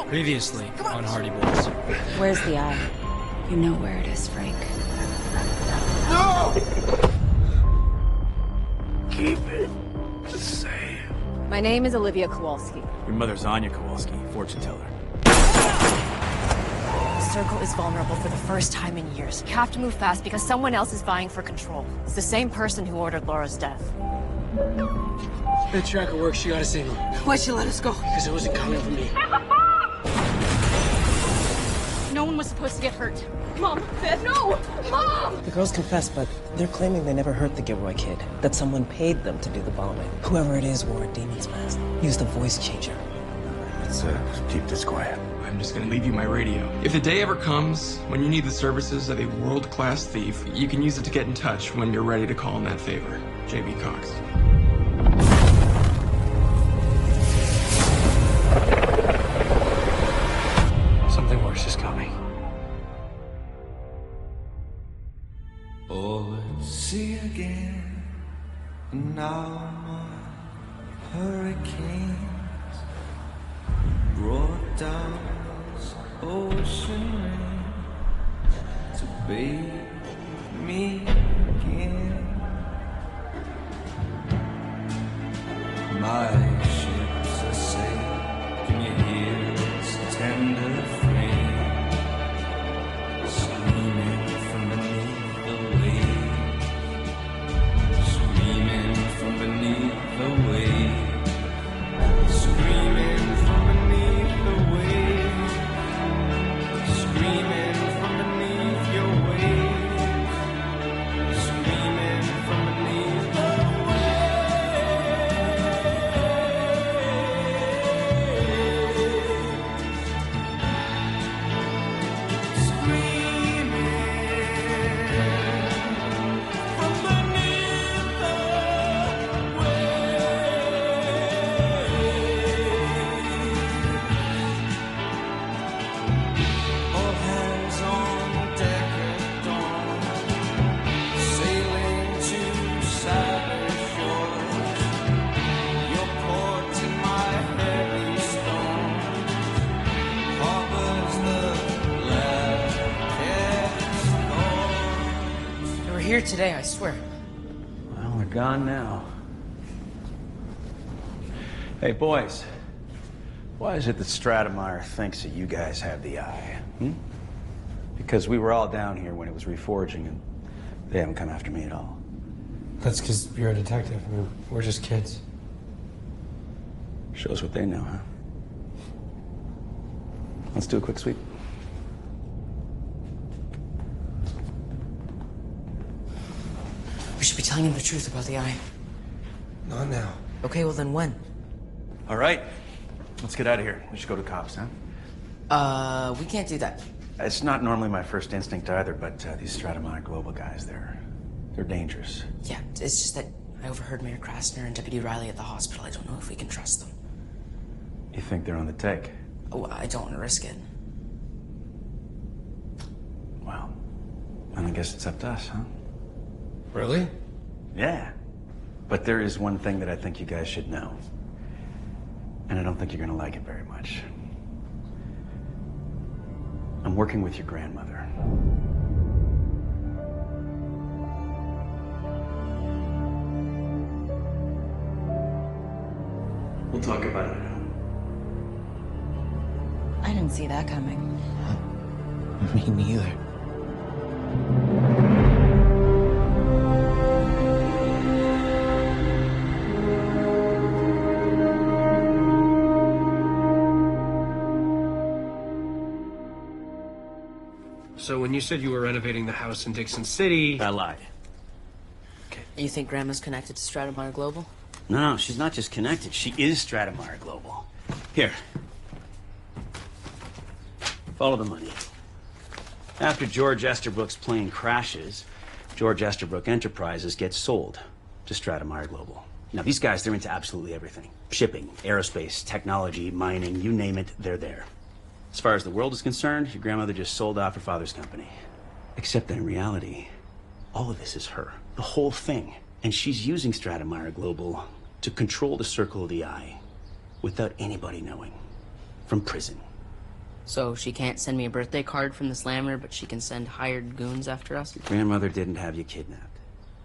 Previously on Hardy Boys. Where's the eye? You know where it is, Frank. No! Keep it safe. My name is Olivia Kowalski. Your mother's Anya Kowalski, fortune teller. The Circle is vulnerable for the first time in years. You have to move fast because someone else is vying for control. It's the same person who ordered Laura's death. The tracker works, you got a signal. Why'd she let us go? Because it wasn't coming from me. No one was supposed to get hurt. Mom, Dad, no! Mom! The girls confessed, but they're claiming they never hurt the Gilroy kid. That someone paid them to do the bombing. Whoever it is wore a demon's mask. Used a voice changer. Let's keep this quiet. I'm just gonna leave you my radio. If the day ever comes when you need the services of a world-class thief, you can use it to get in touch when you're ready to call in that favor. J.B. Cox. Something worse is coming. Oh, see again. Now my hurricanes brought down this ocean rain to bathe me again. My ships are safe. Can you hear its tender frame screaming from beneath the waves, screaming from beneath the waves, screaming from beneath the waves, screaming from beneath your waves, screaming from beneath the Here today, I swear. Well, they're gone now. Hey, boys. Why is it that Stratemeyer thinks that you guys have the eye? Because we were all down here when it was reforging, and they haven't come after me at all. That's because you're a detective. I mean, we're just kids. Shows what they know, huh? Let's do a quick sweep. We should be telling him the truth about the eye. Not now. Okay, well then when? All right. Let's get out of here. We should go to cops, huh? We can't do that. It's not normally my first instinct either, but these Stratemeyer Global guys, they're dangerous. Yeah, it's just that I overheard Mayor Krasner and Deputy Riley at the hospital. I don't know if we can trust them. You think they're on the take? Oh, I don't want to risk it. Well, then I guess it's up to us, huh? Really? Yeah. But there is one thing that I think you guys should know. And I don't think you're gonna like it very much. I'm working with your grandmother. We'll talk about it at home. I didn't see that coming. Me neither. So when you said you were renovating the house in Dixon City... I lied. You think Grandma's connected to Stratemeyer Global? No, she's not just connected. She is Stratemeyer Global. Here. Follow the money. After George Esterbrook's plane crashes, George Esterbrook Enterprises gets sold to Stratemeyer Global. Now, these guys, they're into absolutely everything. Shipping, aerospace, technology, mining, you name it, they're there. As far as the world is concerned, your grandmother just sold off her father's company. Except that in reality, all of this is her. The whole thing. And she's using Stratemeyer Global to control the Circle of the Eye without anybody knowing. From prison. So she can't send me a birthday card from the slammer, but she can send hired goons after us? Your grandmother didn't have you kidnapped.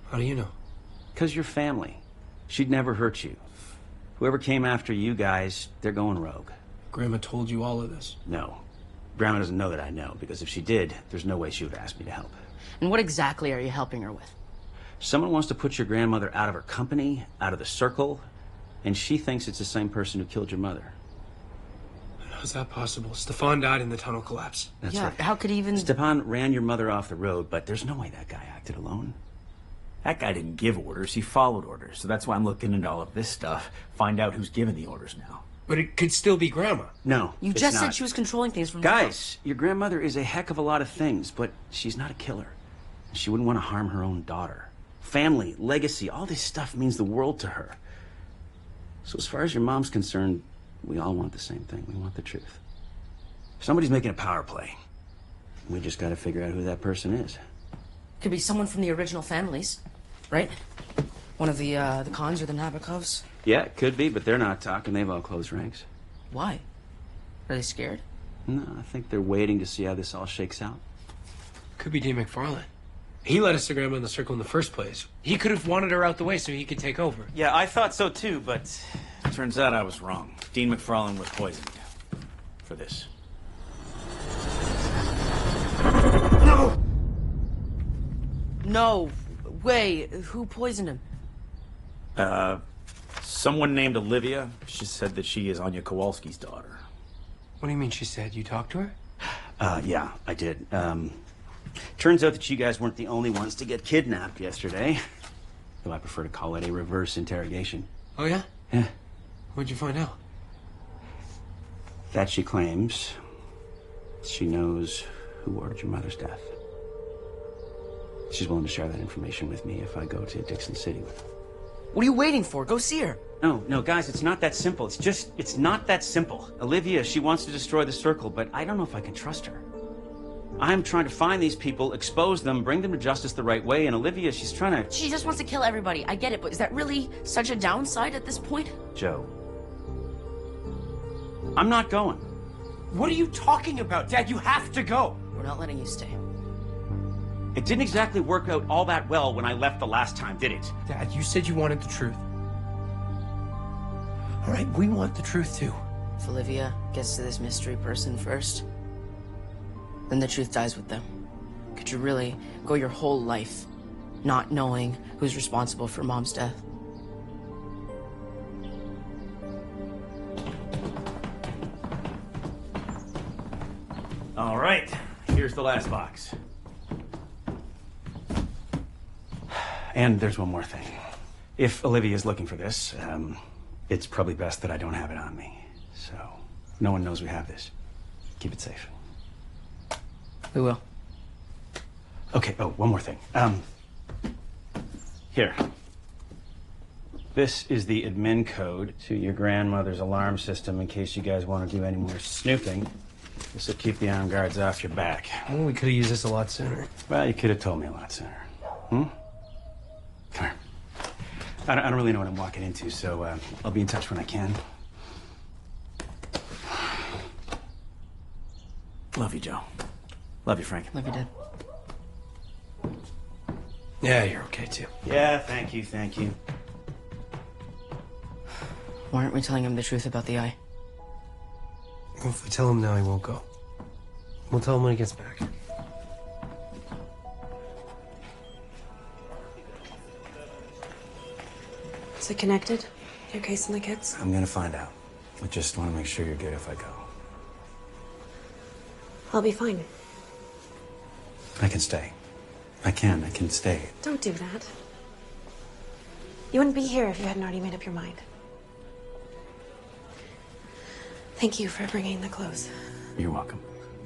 How do you know? Because you're family. She'd never hurt you. Whoever came after you guys, they're going rogue. Grandma told you all of this. No. Grandma doesn't know that I know, because if she did, there's no way she would ask me to help. And what exactly are you helping her with? Someone wants to put your grandmother out of her company, out of the circle, and she thinks it's the same person who killed your mother. How's that possible? Stefan died in the tunnel collapse. That's yeah, right. how could even... Stepan ran your mother off the road, but there's no way that guy acted alone. That guy didn't give orders, he followed orders. So that's why I'm looking into all of this stuff. Find out who's giving the orders now. But it could still be Grandma. No, You it's just not. said she was controlling things from... Guys, your grandmother is a heck of a lot of things, but she's not a killer. She wouldn't want to harm her own daughter. Family, legacy, all this stuff means the world to her. So as far as your mom's concerned, we all want the same thing. We want the truth. Somebody's making a power play. We just got to figure out who that person is. Could be someone from the original families, right? One of the Khans or the Nabokovs. Yeah, it could be, but they're not talking. They've all closed ranks. Why? Are they scared? No, I think they're waiting to see how this all shakes out. Could be Dean McFarlane. He led us to Grandma in the circle in the first place. He could have wanted her out the way so he could take over. Yeah, I thought so too, but turns out I was wrong. Dean McFarlane was poisoned for this. No! No way. Who poisoned him? Someone named Olivia. She said that she is Anya Kowalski's daughter. What do you mean she said? You talked to her? Yeah, I did. Turns out that you guys weren't the only ones to get kidnapped yesterday. Though I prefer to call it a reverse interrogation. Oh, yeah? Yeah. What'd you find out? That she claims she knows who ordered your mother's death. She's willing to share that information with me if I go to Dixon City with her. What are you waiting for? Go see her. No, guys, it's not that simple. It's not that simple. Olivia, she wants to destroy the circle, but I don't know if I can trust her. I'm trying to find these people, expose them, bring them to justice the right way, and Olivia, she's trying to... She just wants to kill everybody. I get it, but is that really such a downside at this point? Joe. I'm not going. What are you talking about, Dad? You have to go. We're not letting you stay. It didn't exactly work out all that well when I left the last time, did it? Dad, you said you wanted the truth. All right, we want the truth too. If Olivia gets to this mystery person first, then the truth dies with them. Could you really go your whole life not knowing who's responsible for Mom's death? All right, here's the last box. And there's one more thing. If Olivia's looking for this, it's probably best that I don't have it on me. So, no one knows we have this. Keep it safe. We will. Okay, oh, one more thing. Here. This is the admin code to your grandmother's alarm system in case you guys want to do any more snooping. This will keep the armed guards off your back. Well, we could have used this a lot sooner. Well, you could have told me a lot sooner. Come here. I don't really know what I'm walking into, so I'll be in touch when I can. Love you, Joe. Love you, Frank. Love you, Dad. Yeah, you're okay too. Yeah, thank you, thank you. Why aren't we telling him the truth about the eye? Well, if we tell him now, he won't go. We'll tell him when he gets back. Is it connected? Your case and the kids? I'm gonna find out. I just want to make sure you're good if I go. I'll be fine. I can stay. I can stay. Don't do that. You wouldn't be here if you hadn't already made up your mind. Thank you for bringing the clothes. You're welcome.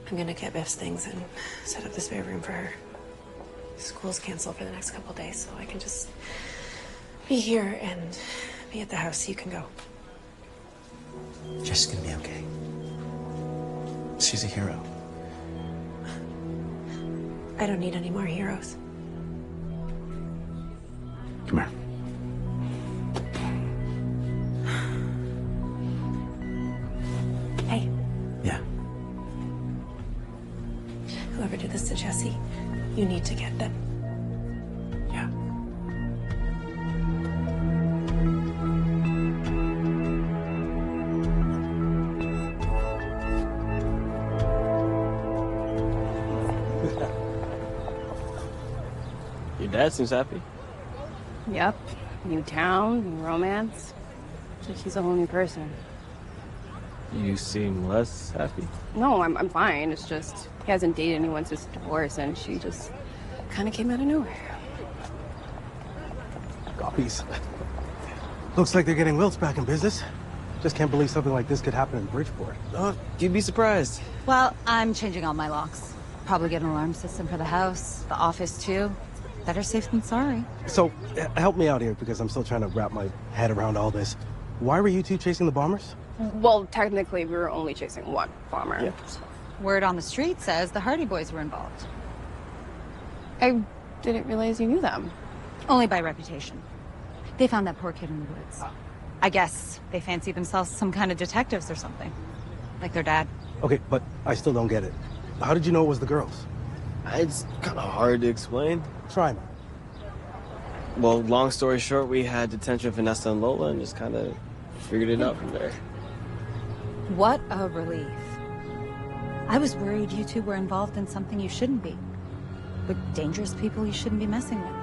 I'm gonna get Biff's things and set up the spare room for her. School's canceled for the next couple days, so I can just be here and be at the house. You can go. Jess is gonna be okay. She's a hero. I don't need any more heroes. Come here. Hey. Yeah. this to Jesse. You need to get them. Yeah. Your dad seems happy. Yep. New town, new romance. Just he's a whole new person. You seem less happy. No, I'm fine. It's just he hasn't dated anyone since divorce, and she just kind of came out of nowhere. Copies. Looks like they're getting Wilts back in business. Just can't believe something like this could happen in Bridgeport. Oh, you'd be surprised. Well, I'm changing all my locks. Probably get an alarm system for the house, the office too. Better safe than sorry. So, help me out here because I'm still trying to wrap my head around all this. Why were you two chasing the bombers? Well, technically, we were only chasing one bomber. Yeah. Word on the street says the Hardy Boys were involved. I didn't realize you knew them. Only by reputation. They found that poor kid in the woods. I guess they fancy themselves some kind of detectives or something. Like their dad. Okay, but I still don't get it. How did you know it was the girls? It's kind of hard to explain. Try me. Well, long story short, we had detention of Vanessa and Lola and just kind of figured it out from there. What a relief. I was worried you two were involved in something you shouldn't be. With dangerous people you shouldn't be messing with.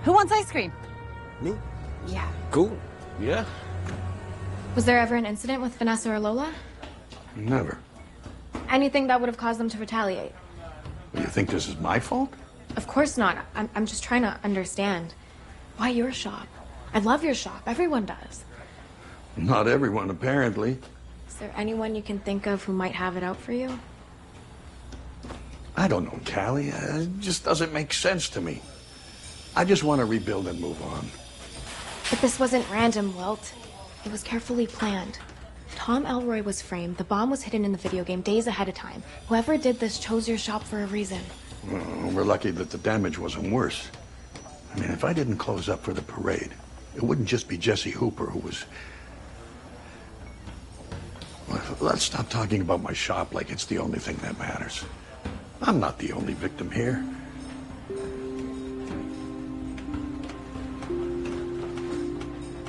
Who wants ice cream? Me? Yeah. Cool. Yeah. Was there ever an incident with Vanessa or Lola? Never. Anything that would have caused them to retaliate? You think this is my fault? Of course not. I'm just trying to understand. Why your shop? I love your shop. Everyone does. Not everyone, apparently. Is there anyone you can think of who might have it out for you? I don't know, Callie. It just doesn't make sense to me. I just want to rebuild and move on. But this wasn't random, Wilt. It was carefully planned. Tom Elroy was framed. The bomb was hidden in the video game days ahead of time. Whoever did this chose your shop for a reason. Well, we're lucky that the damage wasn't worse. I mean, if I didn't close up for the parade, it wouldn't just be Jesse Hooper who was... Well, let's stop talking about my shop like it's the only thing that matters. I'm not the only victim here.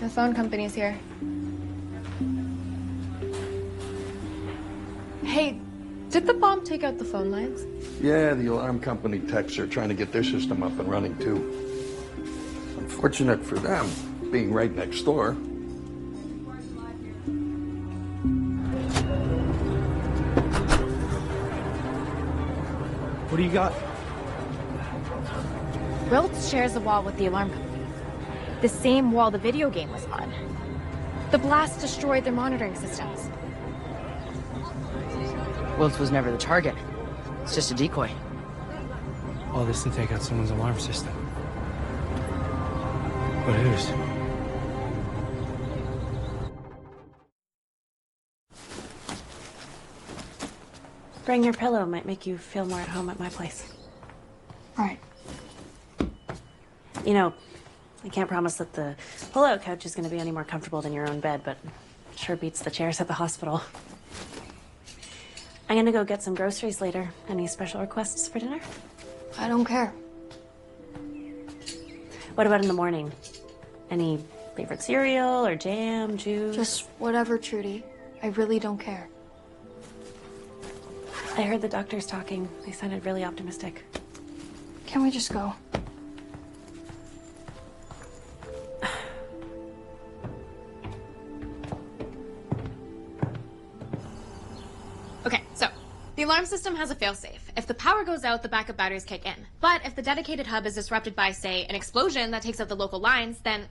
The phone company's here. Hey, did the bomb take out the phone lines? Yeah, the alarm company techs are trying to get their system up and running, too. Unfortunate for them, being right next door. What do you got? Wilt shares a wall with the alarm company. The same wall the video game was on. The blast destroyed their monitoring systems. Wilt was never the target. It's just a decoy. All this to take out someone's alarm system. But whose? Bring your pillow might make you feel more at home at my place. All right. You know, I can't promise that the pull-out couch is going to be any more comfortable than your own bed, but it sure beats the chairs at the hospital. I'm gonna go get some groceries later. Any special requests for dinner? I don't care. What about in the morning? Any favorite cereal or jam, juice? Just whatever, Trudy. I really don't care. I heard the doctors talking. They sounded really optimistic. Can we just go? Okay, so the alarm system has a failsafe. If the power goes out, the backup batteries kick in. But if the dedicated hub is disrupted by, say, an explosion that takes out the local lines, then,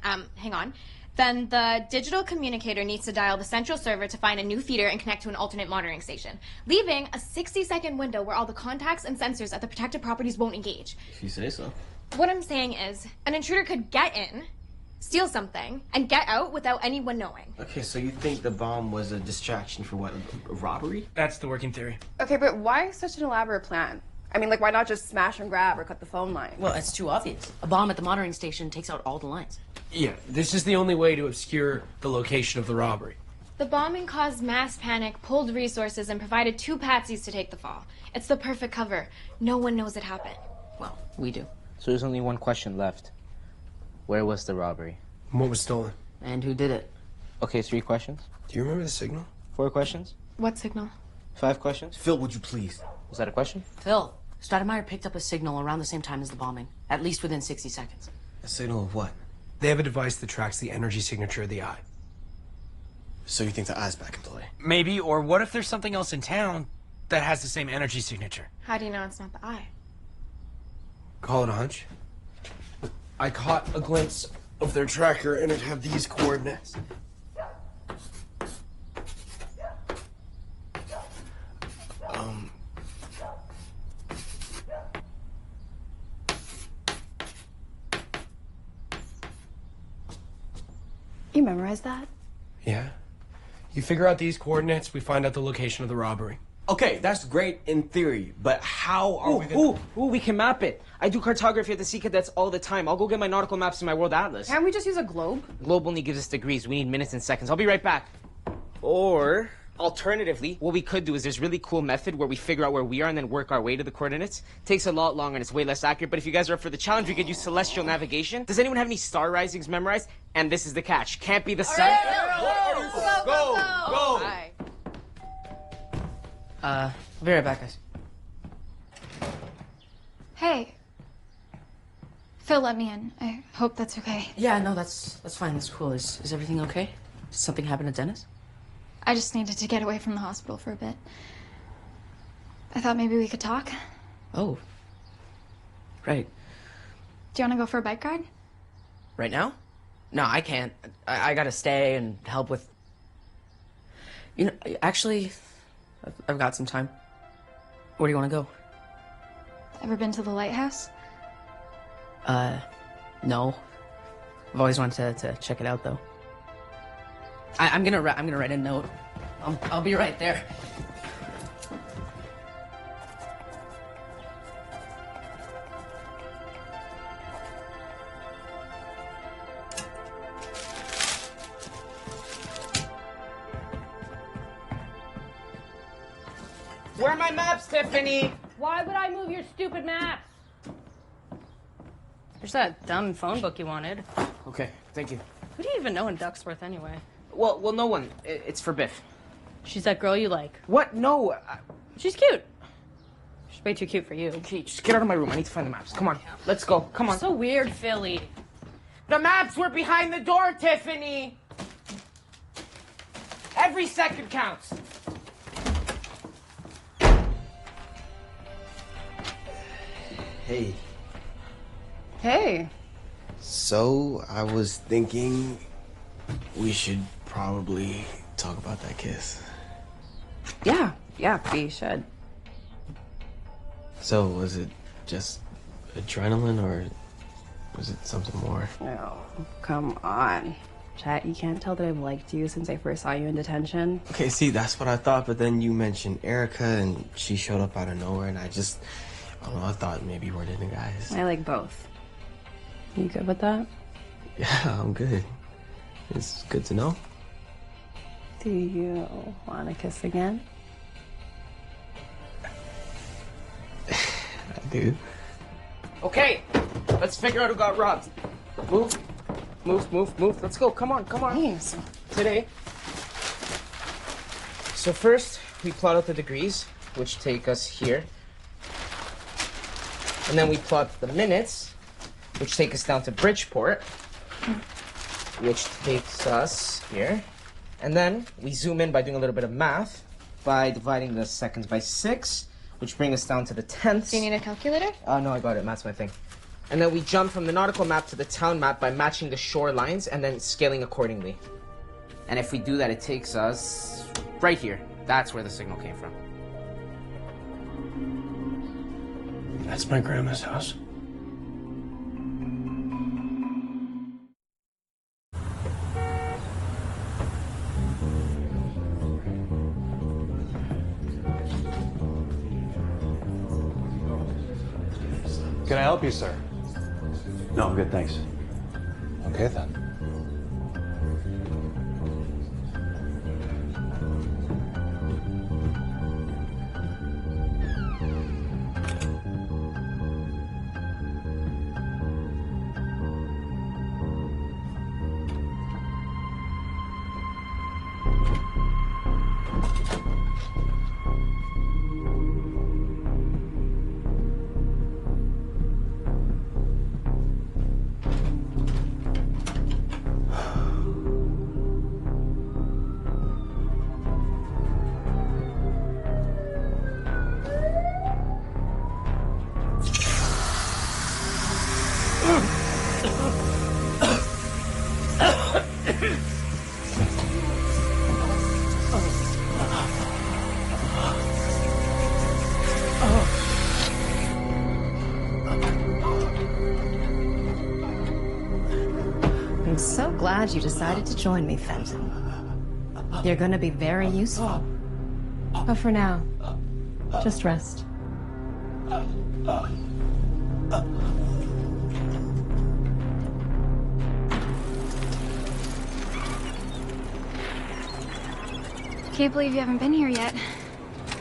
then the digital communicator needs to dial the central server to find a new feeder and connect to an alternate monitoring station, leaving a 60-second window where all the contacts and sensors at the protected properties won't engage. If you say so. What I'm saying is, an intruder could get in, steal something, and get out without anyone knowing. Okay, so you think the bomb was a distraction for what, a robbery? That's the working theory. Okay, but why such an elaborate plan? I mean, like, why not just smash and grab or cut the phone line? Well, it's too obvious. A bomb at the monitoring station takes out all the lines. Yeah, this is the only way to obscure the location of the robbery. The bombing caused mass panic, pulled resources, and provided 2 patsies to take the fall. It's the perfect cover. No one knows it happened. Well, we do. So there's only one question left. Where was the robbery? What was stolen? And who did it? Okay, 3 questions. Do you remember the signal? 4 questions. What signal? 5 questions. Phil, would you please? Was that a question? Phil, Stratemeyer picked up a signal around the same time as the bombing. At least within 60 seconds. A signal of what? They have a device that tracks the energy signature of the eye. So you think the eye's back in play? Maybe, or what if there's something else in town that has the same energy signature? How do you know it's not the eye? Call it a hunch. I caught a glimpse of their tracker and it had these coordinates. You memorized that? Yeah. You figure out these coordinates, we find out the location of the robbery. Okay, that's great in theory, but how are we gonna... we can map it. I do cartography at the Sea Cadets all the time. I'll go get my nautical maps and my world atlas. Can't we just use a globe? Globe only gives us degrees. We need minutes and seconds. I'll be right back. Or, alternatively, what we could do is there's a really cool method where we figure out where we are and then work our way to the coordinates. Takes a lot longer and it's way less accurate, but if you guys are up for the challenge, we could use celestial navigation. Does anyone have any star risings memorized? And this is the catch. Can't be the sun. Go! I'll be right back, guys. Hey. Phil let me in. I hope that's okay. Yeah, no, that's fine. That's cool. Is everything okay? Did something happen to Dennis? I just needed to get away from the hospital for a bit. I thought maybe we could talk. Oh. Right. Do you want to go for a bike ride? Right now? No, I can't. I gotta stay and help with... You know, actually, I've got some time. Where do you want to go? Ever been to the lighthouse? No. I've always wanted to check it out, though. I'm gonna write a note. I'll be right there. Where are my maps, Tiffany? Why would I move your stupid maps? There's that dumb phone book you wanted. Okay, thank you. Who do you even know in Ducksworth anyway? Well, no one. It's for Biff. She's that girl you like. What? No. She's cute. She's way too cute for you. Okay, just get out of my room. I need to find the maps. Come on, let's go. Come on. So weird, Philly. The maps were behind the door, Tiffany. Every second counts. Hey. Hey. So, I was thinking we should probably talk about that kiss. Yeah, we should. So, was it just adrenaline or was it something more? Oh, come on. Chat, you can't tell that I've liked you since I first saw you in detention. Okay, see, that's what I thought, but then you mentioned Erica and she showed up out of nowhere and I don't know, I thought maybe we're dating guys. I like both. You good with that? Yeah, I'm good. It's good to know. Do you want to kiss again? I do. Okay, let's figure out who got robbed. Move. Let's go. Come on. Thanks. Today. So first, we plot out the degrees, which take us here. And then we plot the minutes, which take us down to Bridgeport, which takes us here. And then we zoom in by doing a little bit of math, by dividing the seconds by 6, which brings us down to the tenths. Do you need a calculator? No, I got it. Math's my thing. And then we jump from the nautical map to the town map by matching the shorelines and then scaling accordingly. And if we do that, it takes us right here. That's where the signal came from. That's my grandma's house. Can I help you, sir? No, I'm good, thanks. Okay, then. glad you decided to join me, Fenton. You're gonna be very useful. But for now, just rest. Can't believe you haven't been here yet.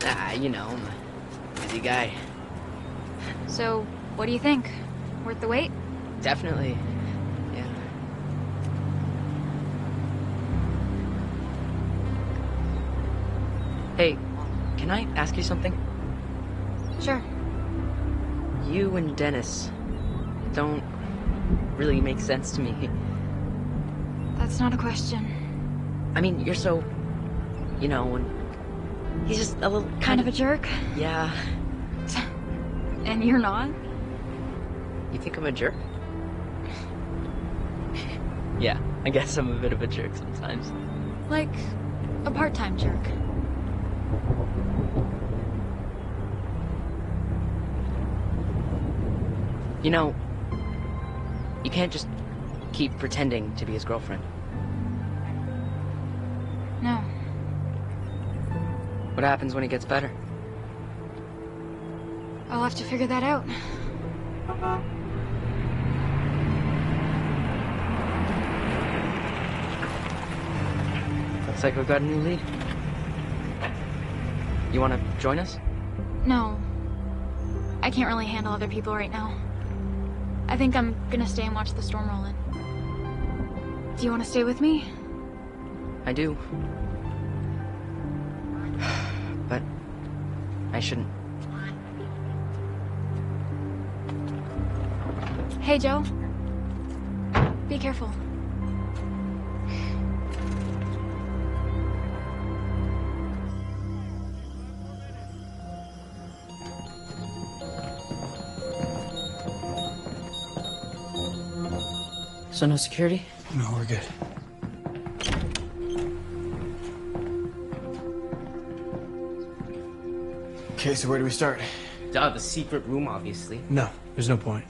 Ah, you know, I'm a busy guy. So, what do you think? Worth the wait? Definitely. Yeah. Hey, can I ask you something? Sure. You and Dennis don't really make sense to me. That's not a question. I mean, you're so, you know, and he's just a little Kind of a jerk? Yeah. And you're not? You think I'm a jerk? Yeah, I guess I'm a bit of a jerk sometimes. Like, a part-time jerk. You know, you can't just keep pretending to be his girlfriend. No. What happens when he gets better? I'll have to figure that out. Looks like we've got a new lead. You want to join us? No. I can't really handle other people right now. I think I'm gonna stay and watch the storm roll in. Do you want to stay with me? I do. But I shouldn't. Hey, Joe. Be careful. So no security? No, we're good. Okay, so where do we start? Duh, the secret room, obviously. No, there's no point.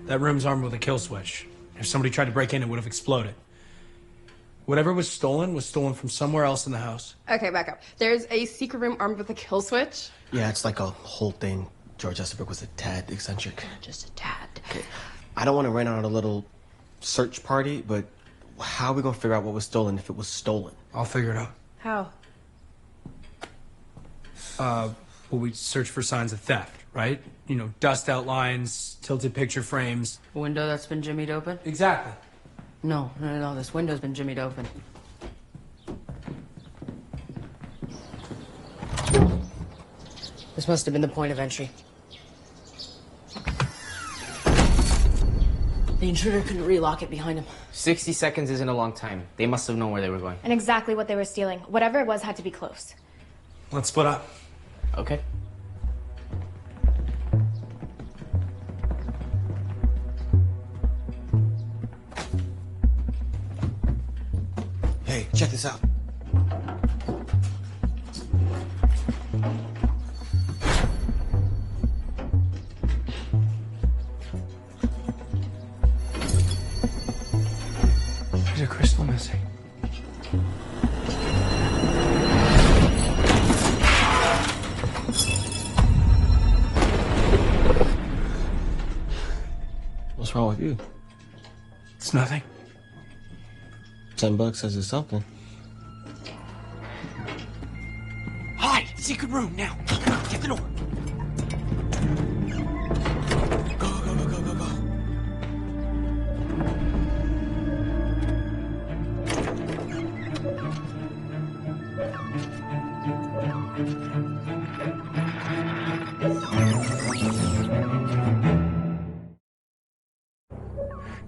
That room's armed with a kill switch. If somebody tried to break in, it would have exploded. Whatever was stolen from somewhere else in the house. Okay, back up. There's a secret room armed with a kill switch. Yeah, it's like a whole thing. George Estabrook was a tad eccentric. Just a tad. Okay. I don't want to run out on a little search party, but how are we gonna figure out what was stolen if it was stolen? I'll figure it out. How? Well, we search for signs of theft, right? You know, dust outlines, tilted picture frames. A window that's been jimmied open? Exactly. No, this window's been jimmied open. This must have been the point of entry. The intruder couldn't relock it behind him. 60 seconds isn't a long time. They must have known where they were going. And exactly what they were stealing. Whatever it was had to be close. Let's split up. Okay. Hey, check this out. There's a crystal missing. What's wrong with you? It's nothing. $10 says it's something. Hide! Secret room, now! Get the door!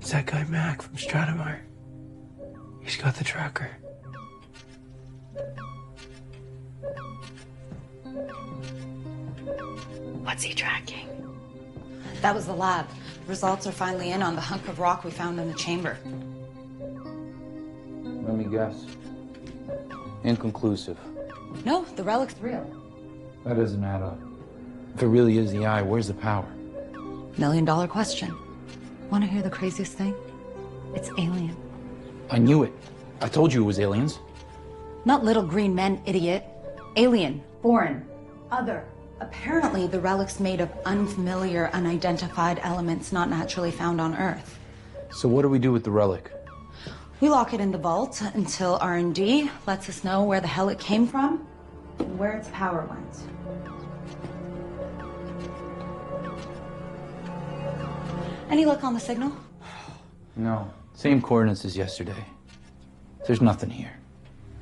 It's that guy Mac from Stratemeyer. He's got the tracker. What's he tracking? That was the lab. Results are finally in on the hunk of rock we found in the chamber. Let me guess. Inconclusive. No, the relic's real. That doesn't add up. If it really is the eye, where's the power? $1 million question. Want to hear the craziest thing? It's alien. I knew it. I told you it was aliens. Not little green men, idiot. Alien, foreign, other. Apparently, the relic's made of unfamiliar, unidentified elements not naturally found on Earth. So what do we do with the relic? We lock it in the vault until R&D lets us know where the hell it came from and where its power went. Any luck on the signal? No. Same coordinates as yesterday. There's nothing here.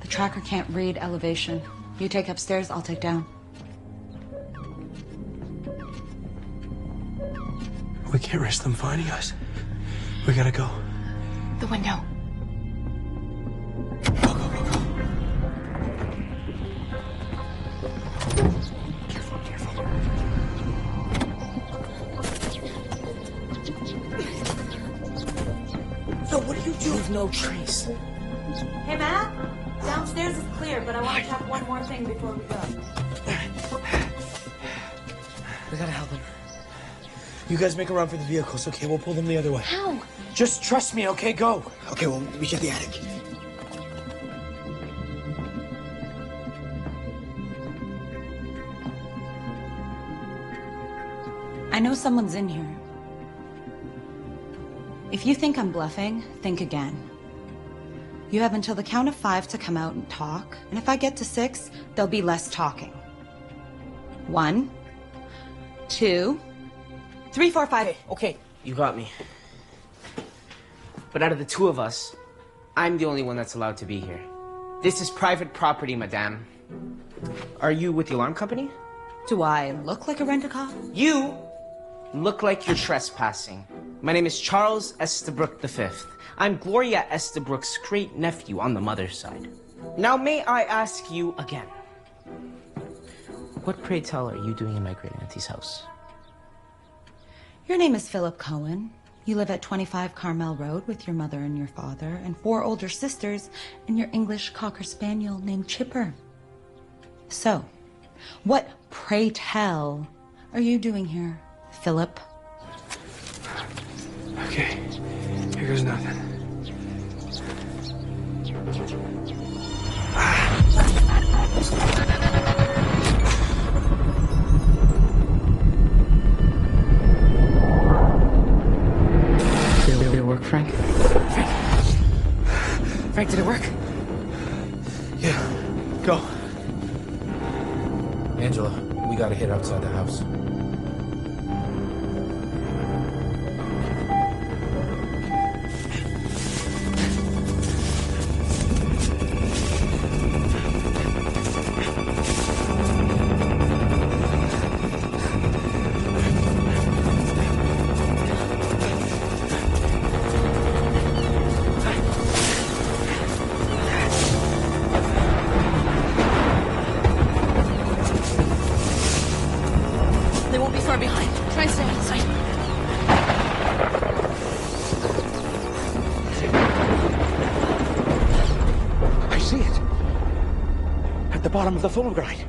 The tracker can't read elevation. You take upstairs, I'll take down. We can't risk them finding us. We gotta go. The window. No, what are you doing? Leave no trace. Hey, Matt. Downstairs is clear, but I want to check one more thing before we go. We gotta help them. You guys make a run for the vehicles, okay? We'll pull them the other way. How? Just trust me, okay? Go. Okay, well, we get the attic. I know someone's in here. If you think I'm bluffing, think again. You have until the count of 5 to come out and talk, and if I get to 6, there'll be less talking. 1, 2, 3, 4, 5. Okay, you got me. But out of the two of us, I'm the only one that's allowed to be here. This is private property, madame. Are you with the alarm company? Do I look like a rent-a-car? You look like you're trespassing. My name is Charles Estabrook V. I'm Gloria Estabrook's great-nephew on the mother's side. Now, may I ask you again, what, pray tell, are you doing in my great auntie's house? Your name is Philip Cohen. You live at 25 Carmel Road with your mother and your father and 4 older sisters and your English Cocker Spaniel named Chipper. So, what, pray tell, are you doing here, Philip? Okay, here goes nothing. Did it work, Frank? Frank, did it work? Yeah, go. Angela, we gotta hit outside the house. They won't be far behind. Try and stay out of sight. I see it. At the bottom of the phone grind.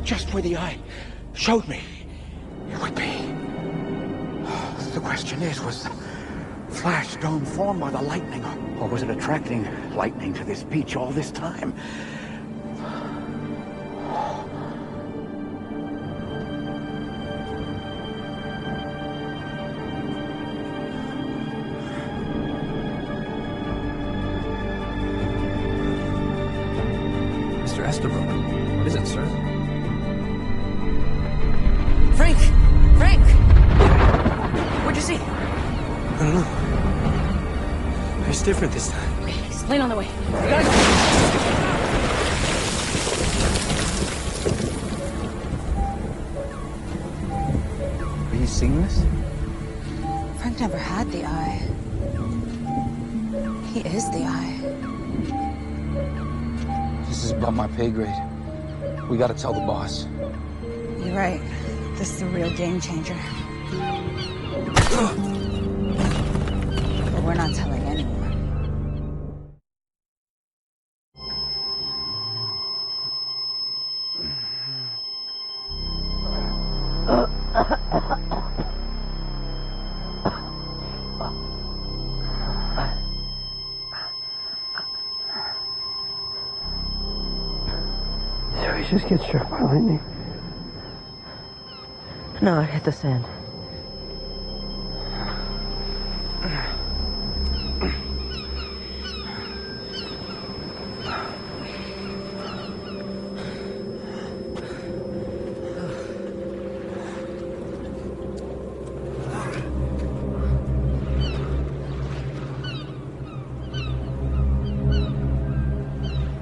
Just where the eye showed me it would be. The question is, was the flash dome formed by the lightning, or was it attracting lightning to this beach all this time? Mr. Estabrook, what is it, sir? Frank! Frank! What'd you see? I don't know. It's different this time. Okay, plane on the way. We gotta go. Are you seeing this? Frank never had the eye. He is the eye. This is above my pay grade. We gotta tell the boss. You're right. This is a real game changer. But we're not telling anyone. you just get struck by lightning? No, it hit the sand.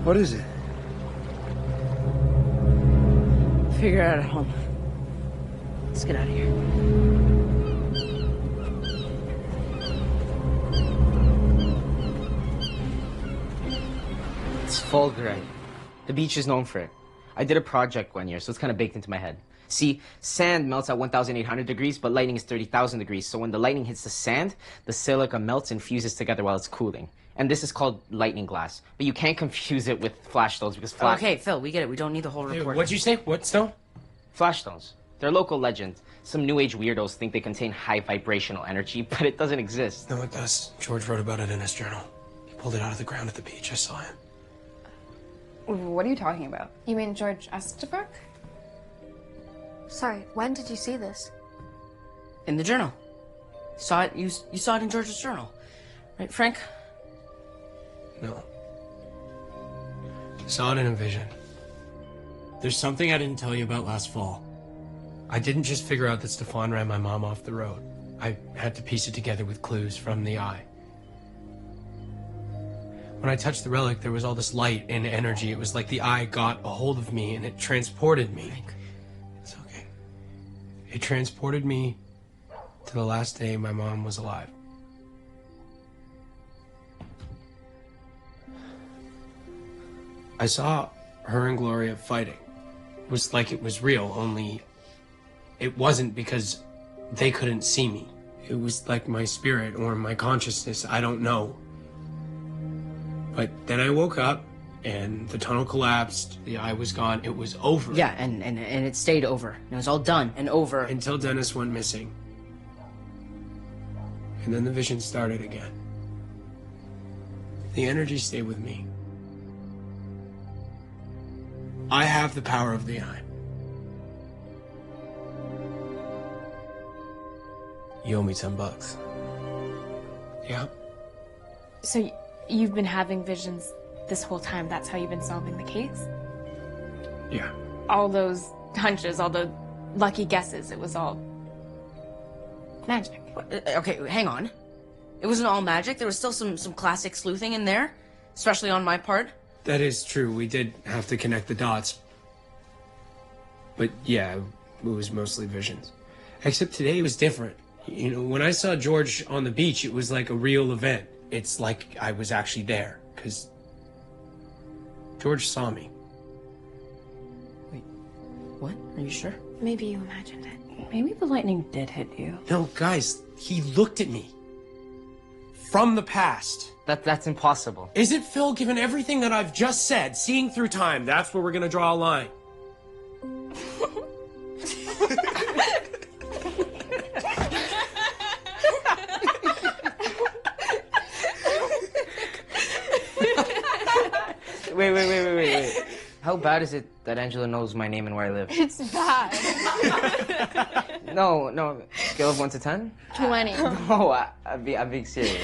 What is it? Figure it out at home. Let's get out of here. It's fulgurite. The beach is known for it. I did a project one year, so it's kind of baked into my head. See, sand melts at 1,800 degrees, but lightning is 30,000 degrees. So when the lightning hits the sand, the silica melts and fuses together while it's cooling. And this is called lightning glass. But you can't confuse it with flash stones because flash... Okay, Phil, we get it. We don't need the whole report. What'd you say? What stone? Flash stones. They're local legend. Some new age weirdos think they contain high vibrational energy, but it doesn't exist. No, it does. George wrote about it in his journal. He pulled it out of the ground at the beach. I saw him. What are you talking about? You mean George Estabrook? Sorry, when did you see this? In the journal. Saw it. You saw it in George's journal, right, Frank? No. Saw it in a vision. There's something I didn't tell you about last fall. I didn't just figure out that Stefan ran my mom off the road. I had to piece it together with clues from the eye. When I touched the relic, there was all this light and energy. It was like the eye got a hold of me and it transported me. It's okay. It transported me to the last day my mom was alive. I saw her and Gloria fighting. It was like it was real, only it wasn't because they couldn't see me. It was like my spirit or my consciousness, I don't know. But then I woke up and the tunnel collapsed, the eye was gone, it was over. Yeah, and it stayed over. It was all done and over. Until Dennis went missing. And then the vision started again. The energy stayed with me. I have the power of the eye. You owe me $10. Yeah. So you've been having visions this whole time? That's how you've been solving the case? Yeah. All those hunches, all the lucky guesses, it was all magic. Okay, hang on. It wasn't all magic. There was still some classic sleuthing in there, especially on my part. That is true. We did have to connect the dots. But yeah, it was mostly visions. Except today was different. You know, when I saw George on the beach, it was like a real event. It's like I was actually there, because George saw me. Wait, what? Are you sure? Maybe you imagined it. Maybe the lightning did hit you. No, guys, he looked at me. From the past. That's impossible. Is it, Phil, given everything that I've just said, seeing through time, that's where we're gonna draw a line? Wait. How bad is it that Angela knows my name and where I live? It's bad. No. Scale of 1 to 10? 20. No, I'm being serious.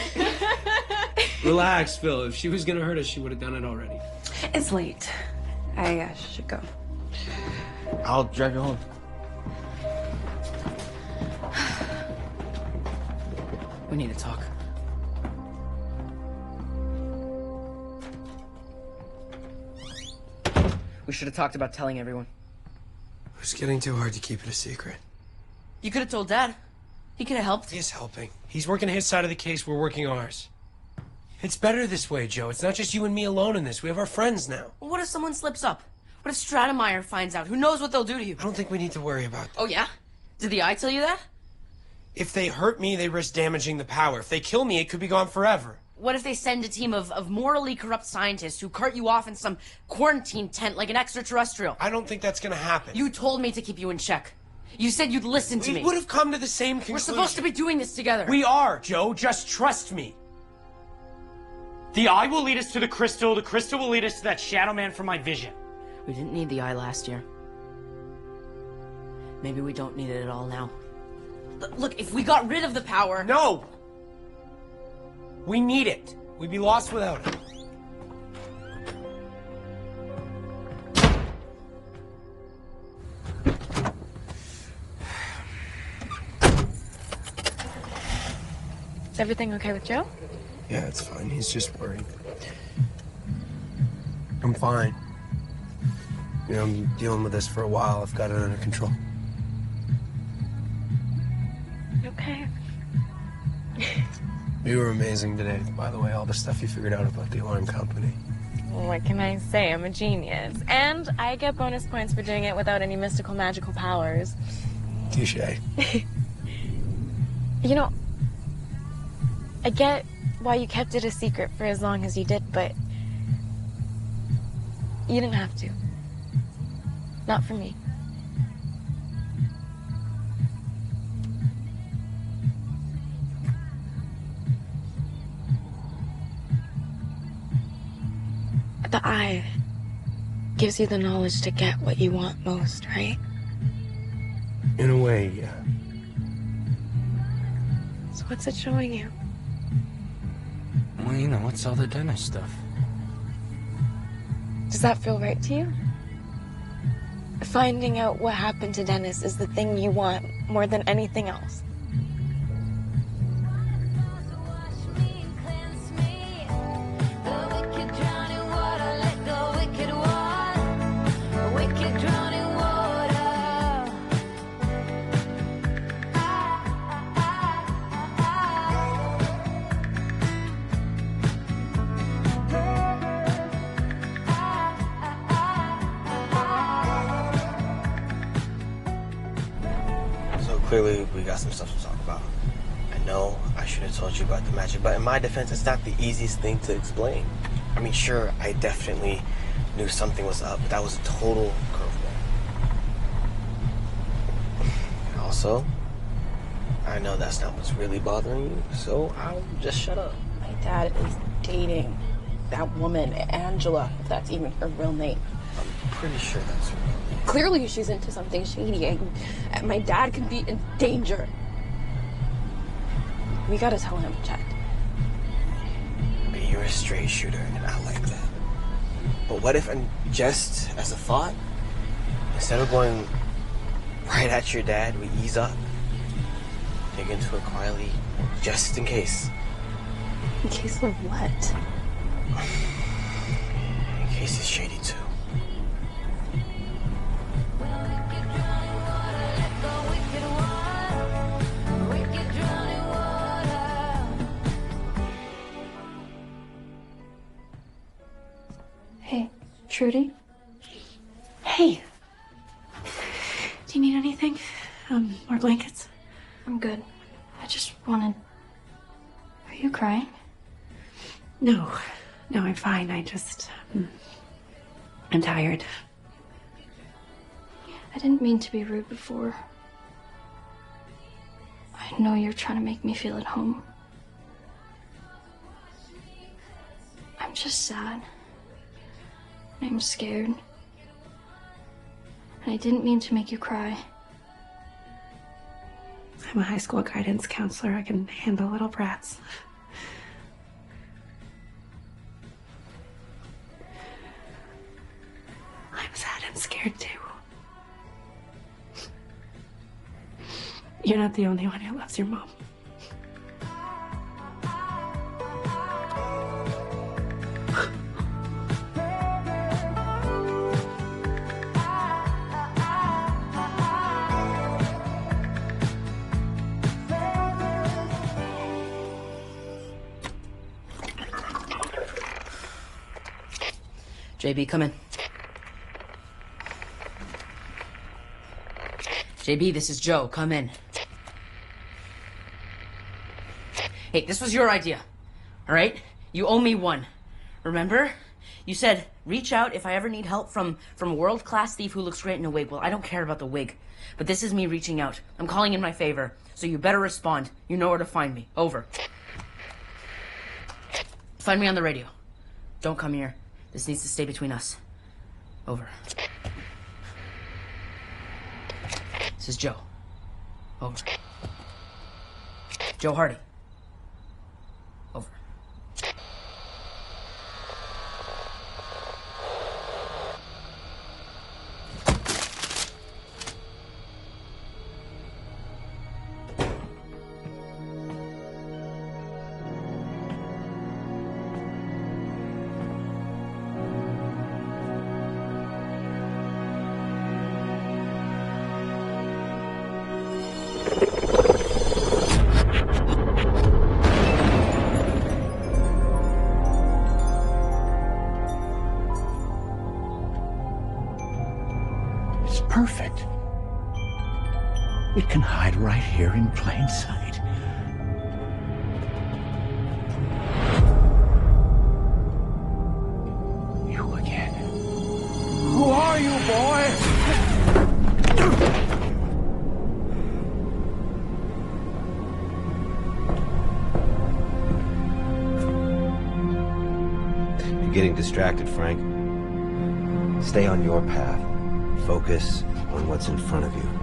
Relax, Phil. If she was gonna hurt us, she would have done it already. It's late. I should go. I'll drive you home. We need to talk. We should have talked about telling everyone. It was getting too hard to keep it a secret. You could have told Dad. He could have helped. He's helping. He's working his side of the case, we're working ours. It's better this way, Joe. It's not just you and me alone in this. We have our friends now. Well, what if someone slips up? What if Stratemeyer finds out? Who knows what they'll do to you? I don't think we need to worry about that. Oh, yeah? Did the eye tell you that? If they hurt me, they risk damaging the power. If they kill me, it could be gone forever. What if they send a team of morally corrupt scientists who cart you off in some quarantine tent like an extraterrestrial? I don't think that's gonna happen. You told me to keep you in check. You said you'd listen to me. We would have come to the same conclusion. We're supposed to be doing this together. We are, Joe. Just trust me. The eye will lead us to the crystal will lead us to that shadow man from my vision. We didn't need the eye last year. Maybe we don't need it at all now. Look, if we got rid of the power... No! We need it. We'd be lost without it. Is everything okay with Joe? Yeah, it's fine. He's just worried. I'm fine. You know, I'm dealing with this for a while. I've got it under control. Okay. You were amazing today, by the way, all the stuff you figured out about the alarm company. What can I say? I'm a genius. And I get bonus points for doing it without any mystical magical powers. Touché. You know, I get why you kept it a secret for as long as you did, but you didn't have to. Not for me. The eye gives you the knowledge to get what you want most, right? In a way, yeah. So what's it showing you? Well, you know, it's all the dentist stuff. Does that feel right to you? Finding out what happened to Dennis is the thing you want more than anything else. Clearly, we got some stuff to talk about. I know I should have told you about the magic, but in my defense, it's not the easiest thing to explain. I mean, sure, I definitely knew something was up, but that was a total curveball. Also, I know that's not what's really bothering you, so I'll just shut up. My dad is dating that woman, Angela, if that's even her real name. I'm pretty sure that's her real name. Clearly she's into something shady, and my dad could be in danger. We gotta tell him, Chad. But you're a straight shooter, and I like that. But what if, and just as a thought, instead of going right at your dad, we ease up, dig into it quietly, just in case. In case of what? In case he's shady too. Hey, Trudy? Hey. Do you need anything? More blankets? I'm good. I just wanted... Are you crying? No. No, I'm fine. I just... I'm tired. I didn't mean to be rude before. I know you're trying to make me feel at home. I'm just sad. I'm scared. And I didn't mean to make you cry. I'm a high school guidance counselor. I can handle little brats. I'm sad and scared too. You're not the only one who loves your mom. JB, come in. JB, this is Joe. Come in. Hey, this was your idea. All right? You owe me one. Remember? You said, reach out if I ever need help from a world-class thief who looks great in a wig. Well, I don't care about the wig. But this is me reaching out. I'm calling in my favor. So you better respond. You know where to find me. Over. Find me on the radio. Don't come here. This needs to stay between us. Over. is Joe. Over. Joe Hardy. Over. It's perfect. It can hide right here in plain sight. You again. Who are you, boy? You're getting distracted, Frank. Stay on your path. Focus on what's in front of you.